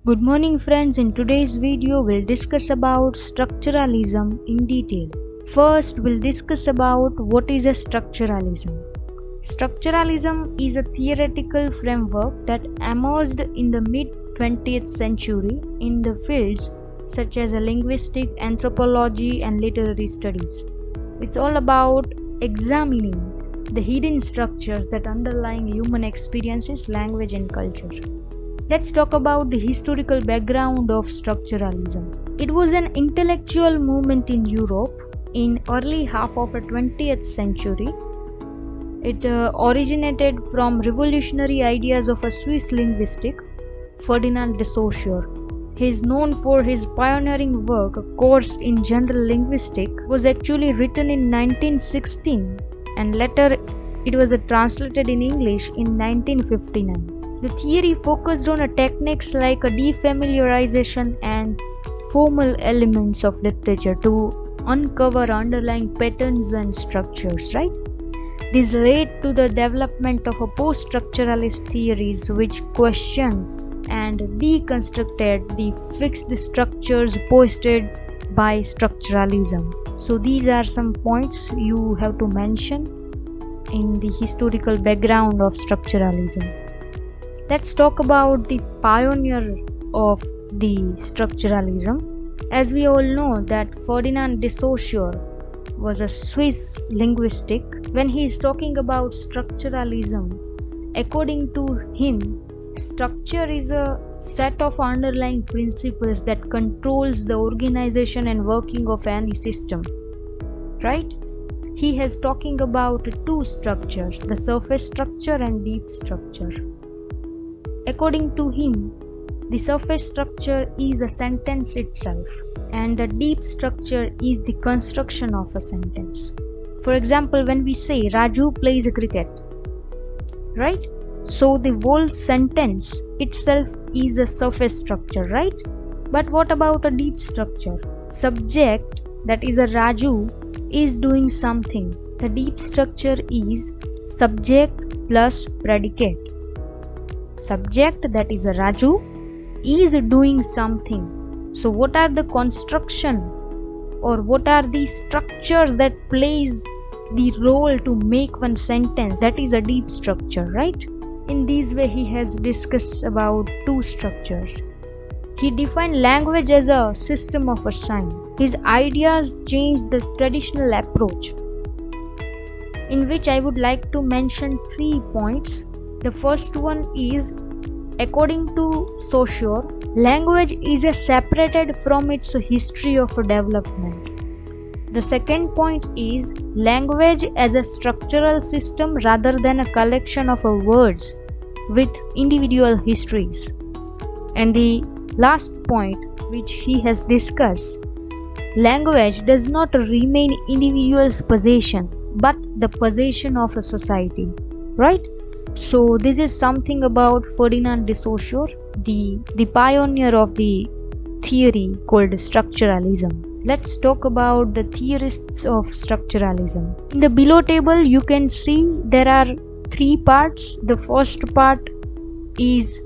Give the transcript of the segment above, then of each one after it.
Good morning friends, in today's video we'll discuss about structuralism in detail. First we'll discuss about what is a structuralism. Structuralism is a theoretical framework that emerged in the mid-20th century in the fields such as linguistics, anthropology and literary studies. It's all about examining the hidden structures that underlie human experiences, language and culture. Let's talk about the historical background of structuralism. It was an intellectual movement in Europe in early half of the 20th century. It originated from revolutionary ideas of a Swiss linguist, Ferdinand de Saussure. He is known for his pioneering work. A course in general linguistics was actually written in 1916 and later it was translated in English in 1959. The theory focused on techniques like defamiliarization and formal elements of literature to uncover underlying patterns and structures, right? This led to the development of post-structuralist theories which questioned and deconstructed the fixed structures posted by structuralism. So these are some points you have to mention in the historical background of structuralism. Let's talk about the pioneer of the structuralism. As we all know that Ferdinand de Saussure was a Swiss linguist. When he is talking about structuralism, according to him, structure is a set of underlying principles that controls the organization and working of any system, right? He is talking about two structures, the surface structure and deep structure. According to him, the surface structure is a sentence itself and the deep structure is the construction of a sentence. For example, when we say Raju plays cricket, right? So the whole sentence itself is a surface structure, right? But what about a deep structure? Subject, that is a Raju, is doing something. The deep structure is subject plus predicate. Subject, that is a Raju, is doing something. So what are the construction or what are the structures that plays the role to make one sentence? That is a deep structure, right? In this way he has discussed about two structures. He defined language as a system of a sign. His ideas changed the traditional approach, in which I would like to mention 3 points. The first one is, according to Saussure, language is separated from its history of development. The second point is, language as a structural system rather than a collection of words with individual histories. And the last point which he has discussed, language does not remain individual's possession but the possession of a society, right? So this is something about Ferdinand de Saussure, the pioneer of the theory called structuralism. Let's talk about the theorists of structuralism. In the below table you can see there are 3 parts. The first part is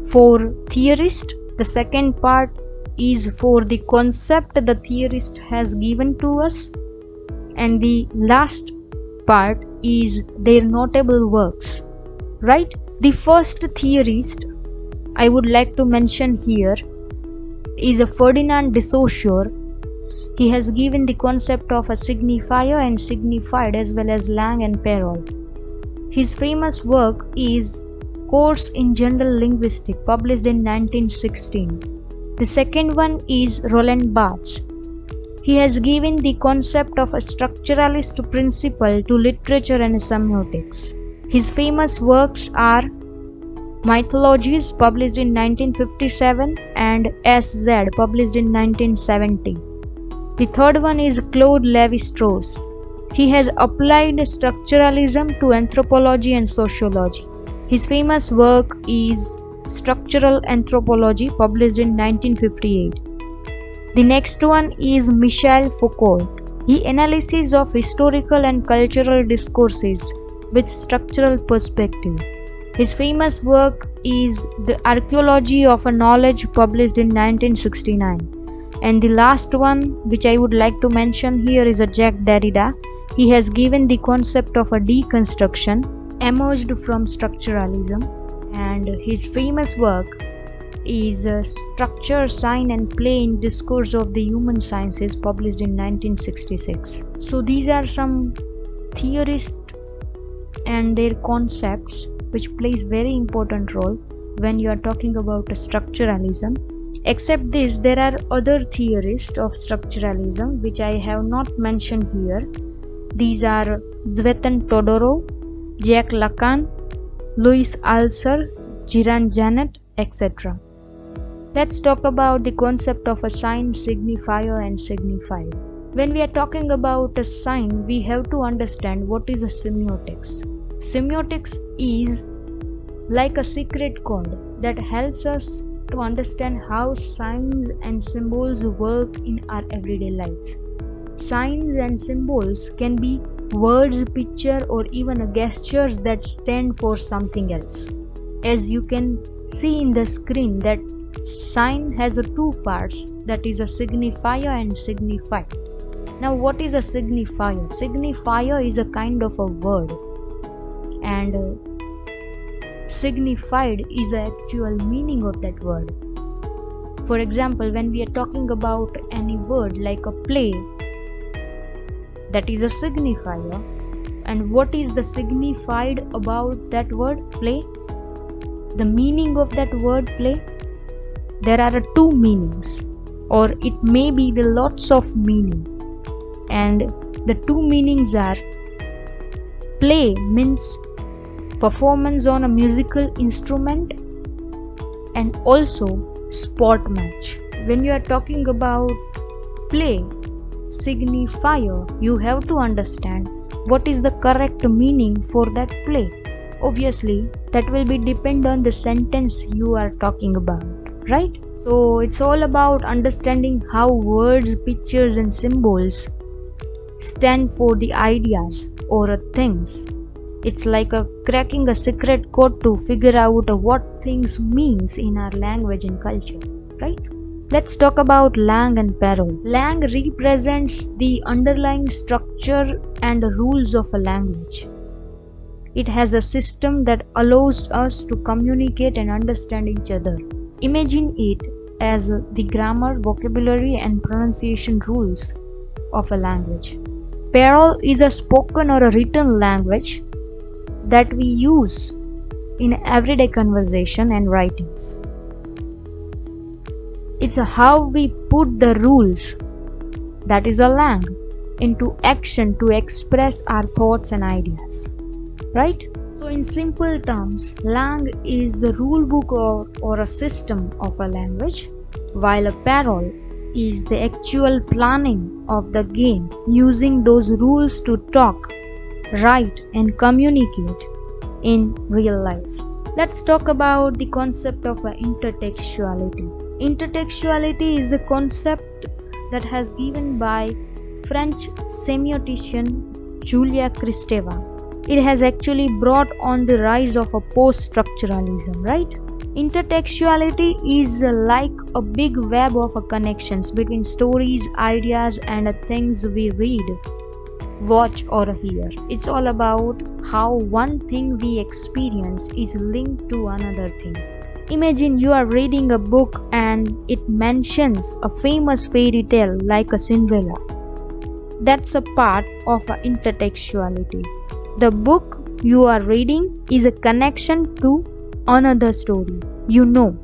for theorist, the second part is for the concept the theorist has given to us, and the last part is their notable works. Right? The first theorist I would like to mention here is Ferdinand de Saussure. He has given the concept of a signifier and signified as well as lang and Peril. His famous work is Course in General Linguistics, published in 1916. The second one is Roland Barthes. He has given the concept of a structuralist principle to literature and semiotics. His famous works are Mythologies, published in 1957, and SZ, published in 1970. The third one is Claude Lévi-Strauss. He has applied structuralism to anthropology and sociology. His famous work is Structural Anthropology, published in 1958. The next one is Michel Foucault. He analyses of historical and cultural discourses with structural perspective. His famous work is The Archaeology of a Knowledge, published in 1969. And the last one which I would like to mention here is a Jacques Derrida. He has given the concept of a deconstruction emerged from structuralism, and his famous work is Structure, Sign and Play in Discourse of the Human Sciences, published in 1966. So these are some theorists and their concepts which plays very important role when you are talking about structuralism. Except this, there are other theorists of structuralism which I have not mentioned here. These are Zvetan Todorov, Jacques Lacan, Louis Althusser, Jiran Janet, etc. Let's talk about the concept of a sign, signifier and signified. When we are talking about a sign, we have to understand what is a semiotics. Semiotics is like a secret code that helps us to understand how signs and symbols work in our everyday lives. Signs and symbols can be words, picture, or even gestures that stand for something else. As you can see in the screen, that sign has two parts, that is a signifier and signified. Now what is a signifier? Signifier is a kind of a word, and signified is the actual meaning of that word. For example, when we are talking about any word like a play, that is a signifier. And what is the signified about that word play? The meaning of that word play? There are two meanings, or it may be the lots of meaning, and the two meanings are: play means performance on a musical instrument, and also sport match. When you are talking about play, signifier, you have to understand what is the correct meaning for that play. Obviously, that will be depend on the sentence you are talking about, right? So it's all about understanding how words, pictures and symbols stand for the ideas or things. It's like cracking a secret code to figure out what things means in our language and culture, right? Let's talk about Lang and Peril. Lang represents the underlying structure and rules of a language. It has a system that allows us to communicate and understand each other. Imagine it as the grammar, vocabulary and pronunciation rules of a language. Peril is a spoken or a written language that we use in everyday conversation and writings. It's how we put the rules, that is a Lang, into action to express our thoughts and ideas, right? So in simple terms, Lang is the rule book or a system of a language, while a Peril is the actual planning of the game, using those rules to talk, write and communicate in real life. Let's talk about the concept of intertextuality. Intertextuality is the concept that has given by French semiotician Julia Kristeva. It has actually brought on the rise of a post-structuralism, right? Intertextuality is like a big web of connections between stories, ideas and things we read, watch or hear. It's all about how one thing we experience is linked to another thing. Imagine you are reading a book and it mentions a famous fairy tale like a Cinderella. That's a part of intertextuality. The book you are reading is a connection to another story, you know,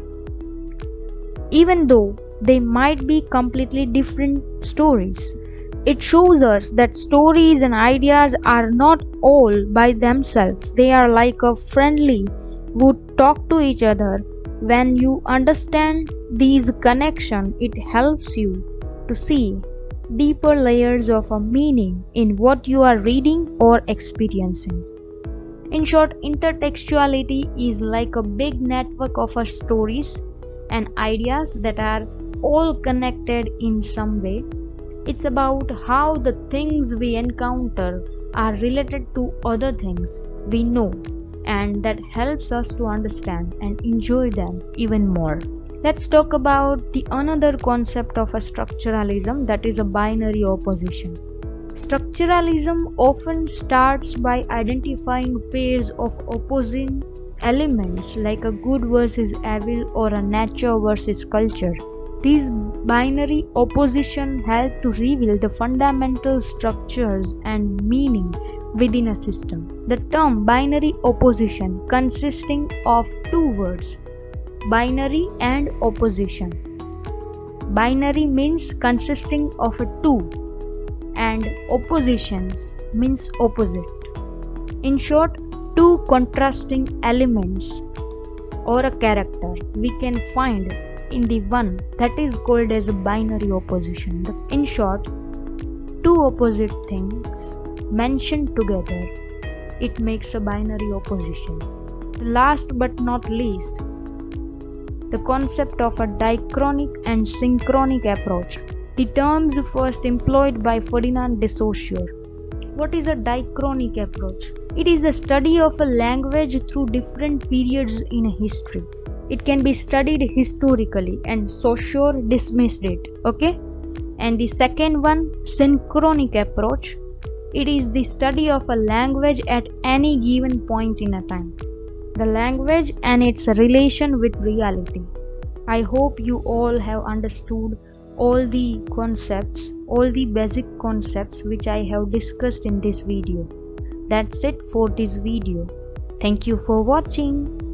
even though they might be completely different stories. It shows us that stories and ideas are not all by themselves. They are like a friendly who talk to each other. When you understand these connections, it helps you to see deeper layers of a meaning in what you are reading or experiencing. In short, intertextuality is like a big network of stories and ideas that are all connected in some way. It's about how the things we encounter are related to other things we know and that helps us to understand and enjoy them even more. Let's talk about the another concept of a structuralism, that is a binary opposition. Structuralism often starts by identifying pairs of opposing elements like a good versus evil or a nature versus culture. These binary opposition help to reveal the fundamental structures and meaning within a system. The term binary opposition consisting of two words, binary and opposition. Binary means consisting of a two and oppositions means opposite. In short, two contrasting elements or a character we can find in the one, that is called as a binary opposition. In short, two opposite things mentioned together, it makes a binary opposition. Last but not least, the concept of a diachronic and synchronic approach. The terms first employed by Ferdinand de Saussure. What is a diachronic approach? It is the study of a language through different periods in history. It can be studied historically, and Saussure dismissed it. Okay? And the second one, synchronic approach. It is the study of a language at any given point in a time. The language and its relation with reality. I hope you all have understood all the concepts, all the basic concepts which I have discussed in this video. That's it for this video. Thank you for watching.